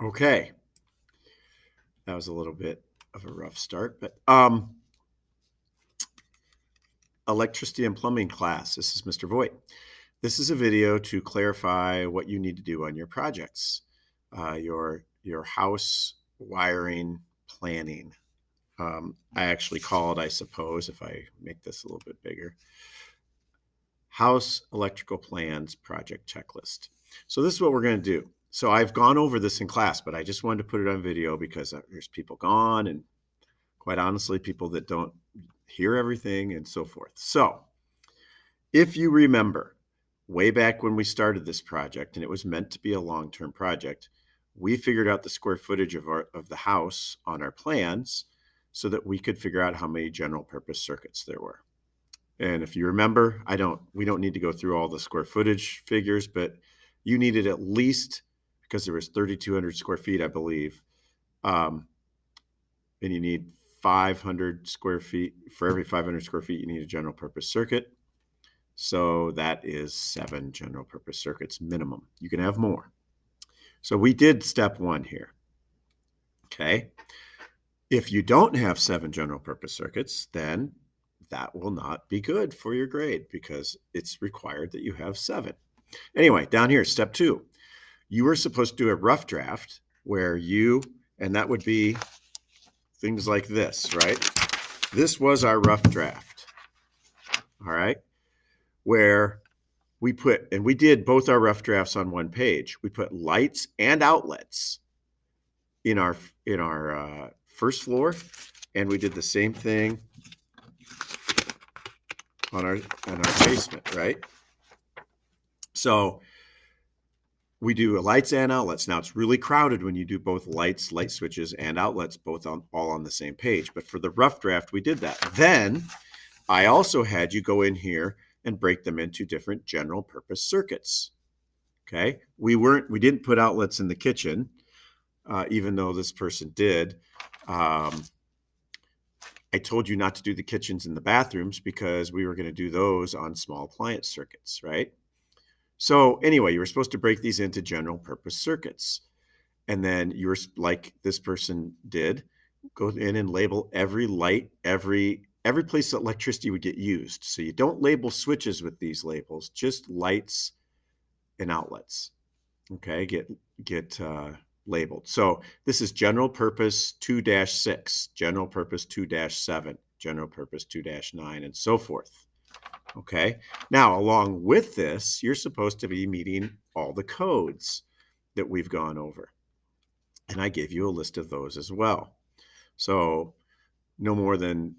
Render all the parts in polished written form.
Okay, that was a little bit of a rough start, but electricity and plumbing class. This is Mr. Voigt. This is a video to clarify what you need to do on your projects, your house wiring planning. I actually call it, I suppose, if I make this a little bit bigger, House Electrical Plans Project Checklist. So this is what we're going to do. So I've gone over this in class, but I just wanted to put it on video because there's people gone and quite honestly, people that don't hear everything and so forth. So if you remember way back when we started this project and it was meant to be a long-term project, we figured out the square footage of the house on our plans so that we could figure out how many general purpose circuits there were. And if you remember, we don't need to go through all the square footage figures, but you needed at least, because there was 3,200 square feet, I believe, and you need 500 square feet. For every 500 square feet, you need a general purpose circuit. So that is 7 general purpose circuits minimum. You can have more. So we did step 1 here. Okay. If you don't have 7 general purpose circuits, then that will not be good for your grade because it's required that you have 7. Anyway, down here, step 2. You were supposed to do a rough draft where and that would be things like this, right? This was our rough draft. All right. Where we did both our rough drafts on one page. We put lights and outlets in our first floor, and we did the same thing on our basement, right? So we do lights and outlets. Now it's really crowded when you do both light switches, and outlets all on the same page. But for the rough draft, we did that. Then I also had you go in here and break them into different general purpose circuits. Okay, we didn't put outlets in the kitchen, even though this person did. I told you not to do the kitchens and the bathrooms because we were going to do those on small appliance circuits, right? So anyway, you were supposed to break these into general purpose circuits. And then you were, like this person did, go in and label every light, every place that electricity would get used. So you don't label switches with these labels, just lights and outlets. Okay, get labeled. So this is general purpose 2-6, general purpose 2-7, general purpose 2-9, and so forth. Okay, now along with this, you're supposed to be meeting all the codes that we've gone over. And I gave you a list of those as well. So no more than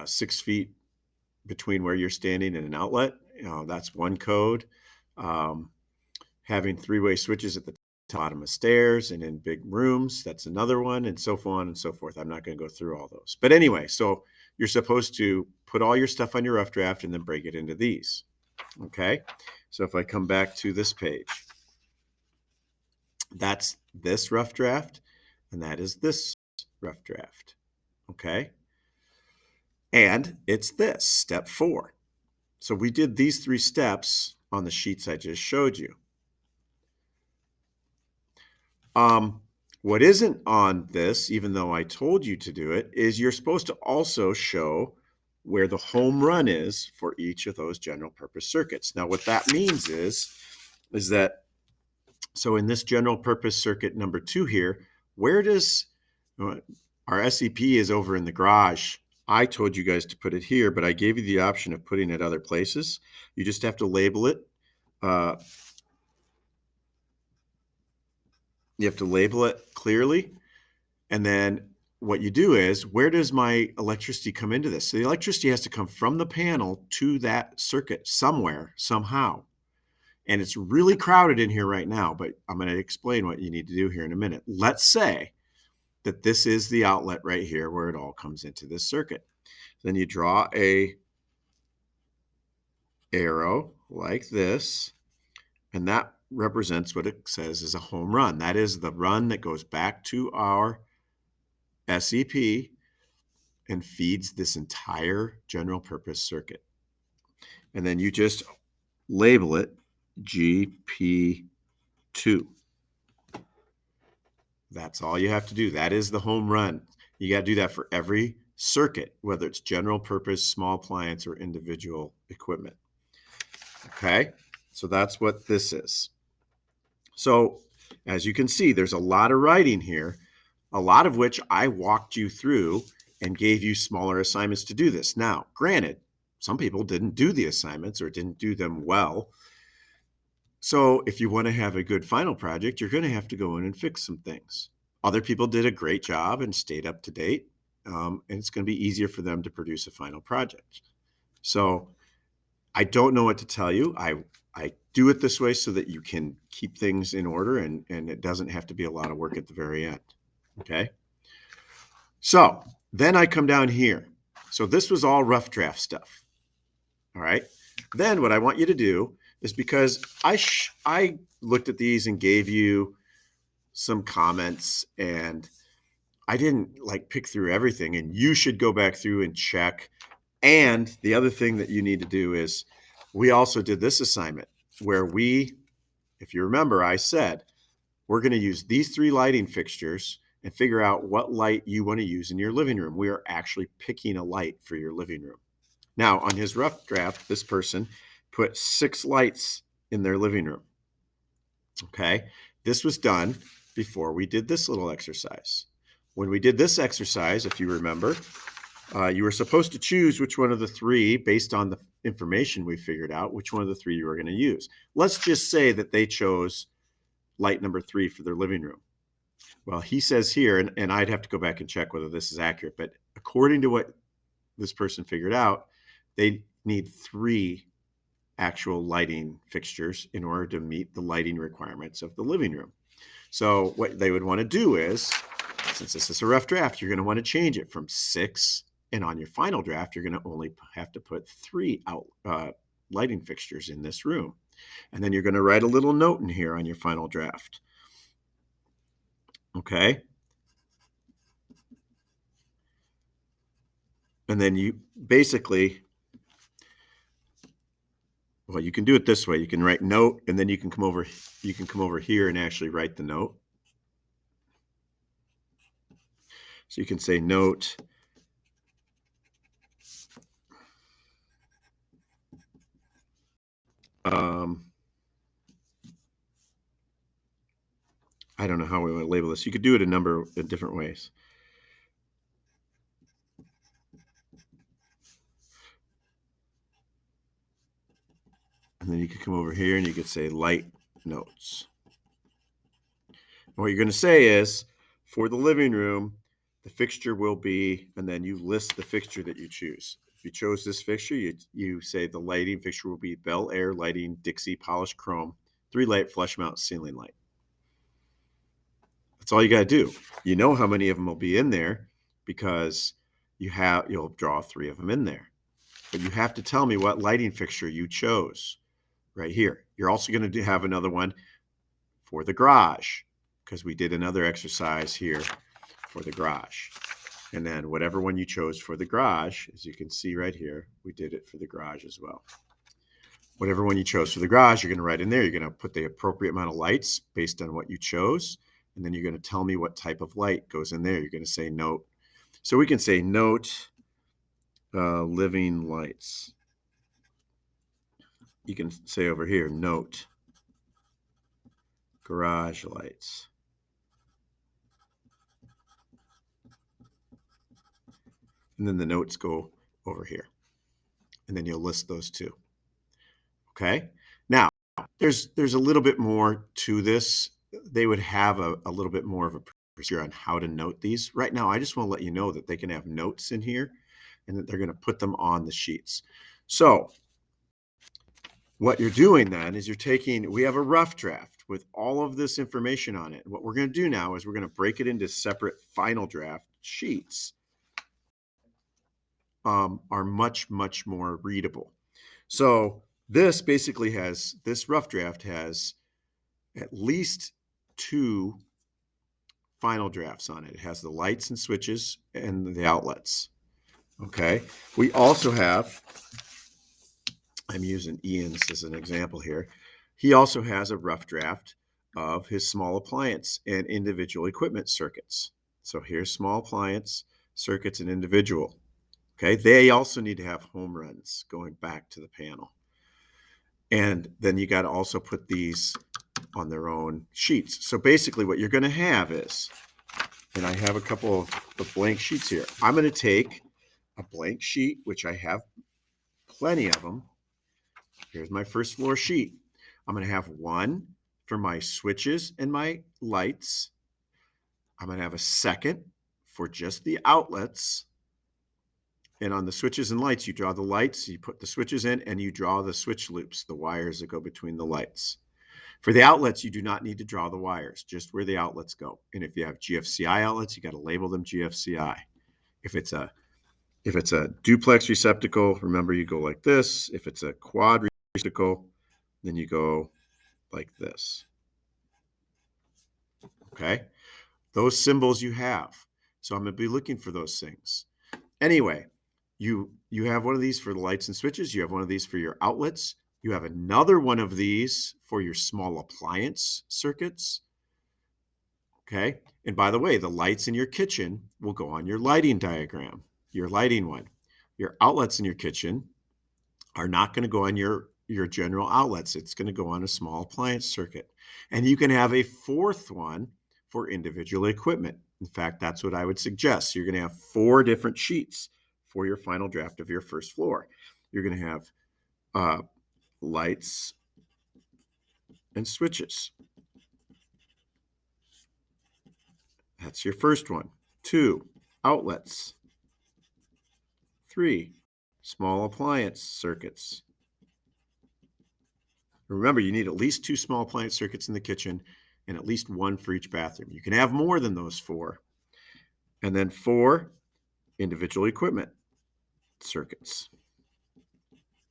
6 feet between where you're standing and an outlet. That's one code. Having 3-way switches at the bottom of stairs and in big rooms, that's another one, and so on and so forth. I'm not going to go through all those. But anyway, so you're supposed to put all your stuff on your rough draft and then break it into these. Okay, so if I come back to this page, that's this rough draft, and that is this rough draft. Okay, and it's this, step 4. So we did these 3 steps on the sheets I just showed you. What isn't on this, even though I told you to do it, is you're supposed to also show where the home run is for each of those general purpose circuits. Now, what that means is that, so in this general purpose circuit number 2 here, where does our SEP is over in the garage? I told you guys to put it here, but I gave you the option of putting it other places. You just have to label it. You have to label it clearly. And then what you do is, where does my electricity come into this? So the electricity has to come from the panel to that circuit somewhere, somehow. And it's really crowded in here right now, but I'm going to explain what you need to do here in a minute. Let's say that this is the outlet right here where it all comes into this circuit. Then you draw a arrow like this, and that represents what it says is a home run. That is the run that goes back to our SEP and feeds this entire general purpose circuit. And then you just label it GP2. That's all you have to do. That is the home run. You got to do that for every circuit, whether it's general purpose, small appliance, or individual equipment. Okay, so that's what this is. So as you can see, there's a lot of writing here, a lot of which I walked you through and gave you smaller assignments to do this. Now, granted, some people didn't do the assignments or didn't do them well. So if you want to have a good final project, you're going to have to go in and fix some things. Other people did a great job and stayed up to date, and it's going to be easier for them to produce a final project. So I don't know what to tell you. I do it this way so that you can keep things in order and it doesn't have to be a lot of work at the very end. Okay. So then I come down here. So this was all rough draft stuff. All right. Then what I want you to do is, because I looked at these and gave you some comments, and I didn't like pick through everything, and you should go back through and check. And the other thing that you need to do is, we also did this assignment where if you remember, I said, we're going to use these 3 lighting fixtures and figure out what light you want to use in your living room. We are actually picking a light for your living room. Now, on his rough draft, this person put 6 lights in their living room. Okay. This was done before we did this little exercise. When we did this exercise, if you remember, you were supposed to choose which one of the 3, based on the information we figured out, which one of the 3 you were going to use. Let's just say that they chose light number 3 for their living room. Well, he says here, and I'd have to go back and check whether this is accurate, but according to what this person figured out, they need 3 actual lighting fixtures in order to meet the lighting requirements of the living room. So what they would want to do is, since this is a rough draft, you're going to want to change it from 6, and on your final draft, you're going to only have to put 3 lighting fixtures in this room. And then you're going to write a little note in here on your final draft. Okay. And then you basically, well, you can do it this way. You can write note, and then you can come over here and actually write the note. So you can say note, I don't know how we want to label this. You could do it a number of different ways. And then you could come over here and you could say light notes. And what you're going to say is, for the living room, the fixture will be, and then you list the fixture that you choose. If you chose this fixture, you say the lighting fixture will be Bel Air Lighting Dixie Polished Chrome 3-light flush mount ceiling light. That's all you got to do. You know how many of them will be in there because you'll draw 3 of them in there. But you have to tell me what lighting fixture you chose right here. You're also going to have another one for the garage, because we did another exercise here for the garage. And then whatever one you chose for the garage, as you can see right here, we did it for the garage as well. Whatever one you chose for the garage, you're going to write in there. You're going to put the appropriate amount of lights based on what you chose. And then you're going to tell me what type of light goes in there. You're going to say note. So we can say note living lights. You can say over here, note garage lights. And then the notes go over here. And then you'll list those 2. Okay. Now, there's a little bit more to this. They would have a little bit more of a procedure on how to note these. Right now, I just want to let you know that they can have notes in here and that they're going to put them on the sheets. So what you're doing then is we have a rough draft with all of this information on it. And what we're going to do now is we're going to break it into separate final draft sheets. Are much, much more readable. So this rough draft has at least 2 final drafts on it. It has the lights and switches and the outlets. Okay. We also have, I'm using Ian's as an example here. He also has a rough draft of his small appliance and individual equipment circuits. So here's small appliance, circuits, and individual. Okay, they also need to have home runs going back to the panel. And then you got to also put these on their own sheets. So basically what you're going to have is, and I have a couple of blank sheets here. I'm going to take a blank sheet, which I have plenty of them. Here's my first floor sheet. I'm going to have one for my switches and my lights. I'm going to have a second for just the outlets. And on the switches and lights, you draw the lights, you put the switches in, and you draw the switch loops, the wires that go between the lights. For the outlets, you do not need to draw the wires, just where the outlets go. And if you have GFCI outlets, you got to label them GFCI. If it's a duplex receptacle, remember you go like this. If it's a quad receptacle, then you go like this. Okay? Those symbols you have. So I'm going to be looking for those things. Anyway, you have one of these for the lights and switches. You have one of these for your outlets. You have another one of these for your small appliance circuits. Okay. And by the way, the lights in your kitchen will go on your lighting diagram, your lighting one. Your outlets in your kitchen are not going to go on your general outlets. It's going to go on a small appliance circuit. And you can have a fourth one for individual equipment. In fact, that's what I would suggest. You're going to have 4 different sheets for your final draft of your first floor. You're going to have lights and switches. That's your first one. 2, outlets. 3, small appliance circuits. Remember, you need at least 2 small appliance circuits in the kitchen and at least 1 for each bathroom. You can have more than those 4. And then 4 individual equipment circuits.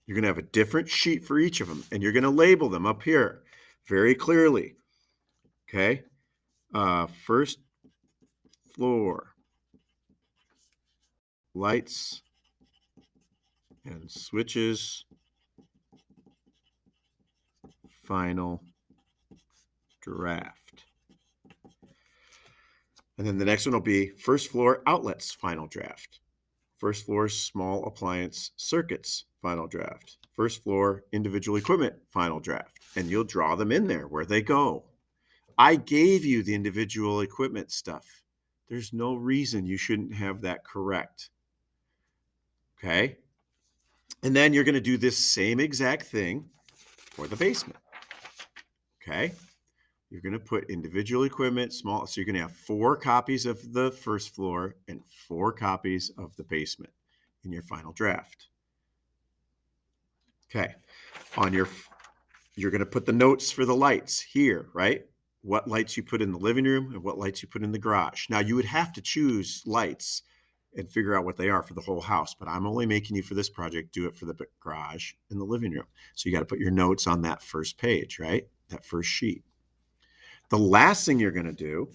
You're going to have a different sheet for each of them, and you're going to label them up here very clearly. Okay? First floor, lights and switches, final draft. And then the next one will be first floor outlets, final draft. First floor small appliance circuits, final draft. First floor individual equipment, final draft. And you'll draw them in there where they go. I gave you the individual equipment stuff. There's no reason you shouldn't have that correct. Okay? And then you're going to do this same exact thing for the basement. Okay? You're going to put individual equipment, small. So you're going to have 4 copies of the first floor and 4 copies of the basement in your final draft. Okay. You're going to put the notes for the lights here, right? What lights you put in the living room and what lights you put in the garage. Now you would have to choose lights and figure out what they are for the whole house, but I'm only making you for this project do it for the garage and the living room. So you got to put your notes on that first page, right? That first sheet. The last thing you're going to do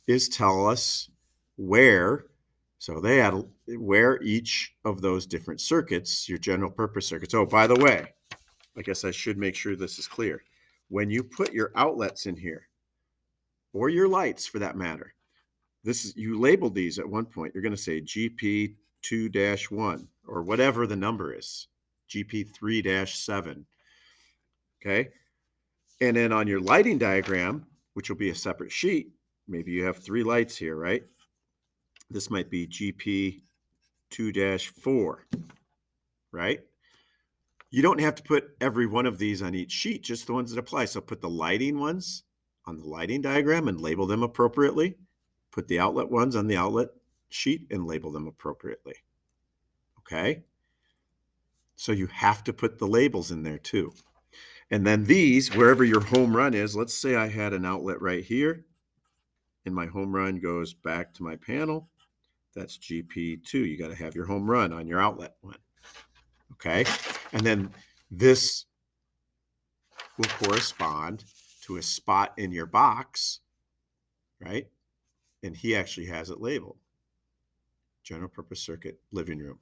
is tell us where, so they had where each of those different circuits, your general purpose circuits. Oh, by the way, I guess I should make sure this is clear. When you put your outlets in here, or your lights for that matter, you labeled these at one point. You're going to say GP2-1 or whatever the number is, GP3-7. Okay. And then on your lighting diagram, which will be a separate sheet, maybe you have 3 lights here, right? This might be GP2-4, right? You don't have to put every one of these on each sheet, just the ones that apply. So put the lighting ones on the lighting diagram and label them appropriately. Put the outlet ones on the outlet sheet and label them appropriately. Okay? So you have to put the labels in there too. And then these, wherever your home run is, let's say I had an outlet right here, and my home run goes back to my panel. That's GP2. You got to have your home run on your outlet one. Okay? And then this will correspond to a spot in your box, right? And he actually has it labeled. General purpose circuit, living room.